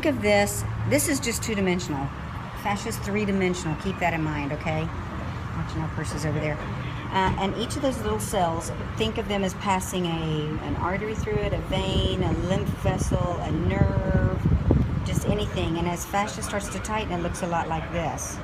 think of this is just two-dimensional. Fascia is three-dimensional. Keep that in mind, okay? Watching our purses over there. And each of those little cells, think of them as passing an artery through it, a vein, a lymph vessel, a nerve, just anything. And as fascia starts to tighten, it looks a lot like this.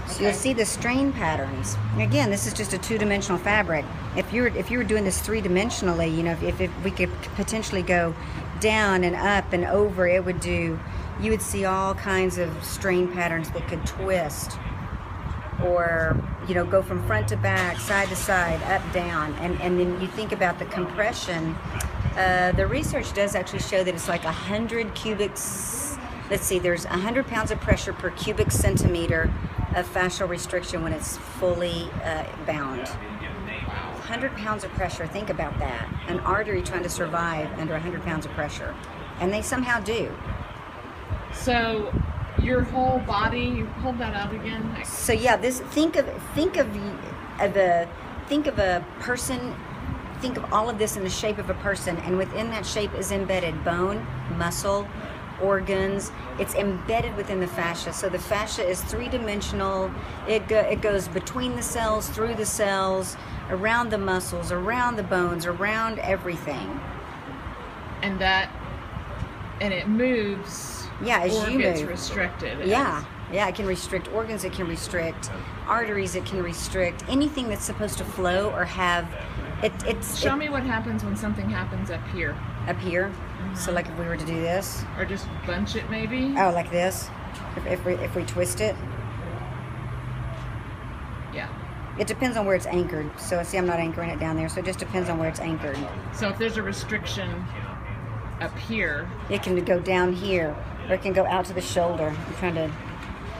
So you'll see the strain patterns. Again, this is just a two-dimensional fabric. If you were doing this three-dimensionally, you know, if we could potentially go down and up and over, you would see all kinds of strain patterns that could twist, or, you know, go from front to back, side to side, up, down. And then you think about the compression. The research does actually show that it's like 100 cubic, let's see, there's 100 pounds of pressure per cubic centimeter of fascial restriction when it's fully bound. 100 pounds of pressure, think about that. An artery trying to survive under 100 pounds of pressure. And they somehow do. So your whole body, you hold that out again. So yeah, think of a person, think of all of this in the shape of a person, and within that shape is embedded bone, muscle, organs. It's embedded within the fascia. So the fascia is three-dimensional. It goes between the cells, through the cells, around the muscles, around the bones, around everything. And it moves. Yeah, as you move. It's restricted. Yeah, it can restrict organs. It can restrict arteries. It can restrict anything that's supposed to flow or have. Show me what happens when something happens up here. Up here. So like if we were to do this, or just bunch it maybe. Oh, like this. If we twist it. Yeah. It depends on where it's anchored. So see, I'm not anchoring it down there. So it just depends on where it's anchored. So if there's a restriction up here, it can go down here, or it can go out to the shoulder.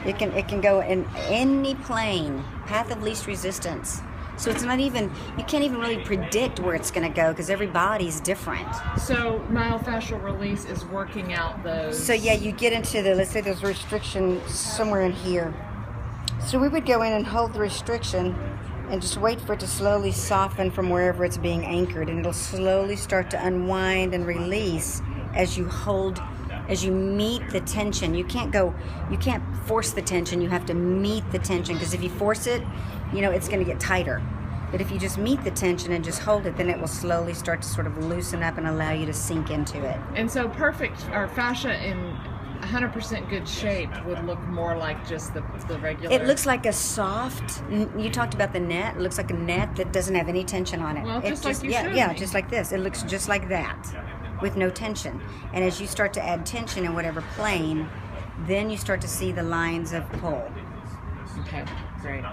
It can go in any plane, path of least resistance. So it's not even, you can't even really predict where it's going to go because every body's different. So myofascial release is working out those. So yeah, you get into let's say there's restriction somewhere in here. So we would go in and hold the restriction and just wait for it to slowly soften from wherever it's being anchored, and it'll slowly start to unwind and release as you meet the tension. You can't force the tension, you have to meet the tension, because if you force it, you know, it's going to get tighter. But if you just meet the tension and just hold it, then it will slowly start to sort of loosen up and allow you to sink into it. And so fascia in 100% good shape would look more like just the regular. It looks like a soft, you talked about the net, it looks like a net that doesn't have any tension on it. Well, just like you showed me. Yeah, just like this. It looks just like that, with no tension. And as you start to add tension in whatever plane, then you start to see the lines of pull. Okay, great.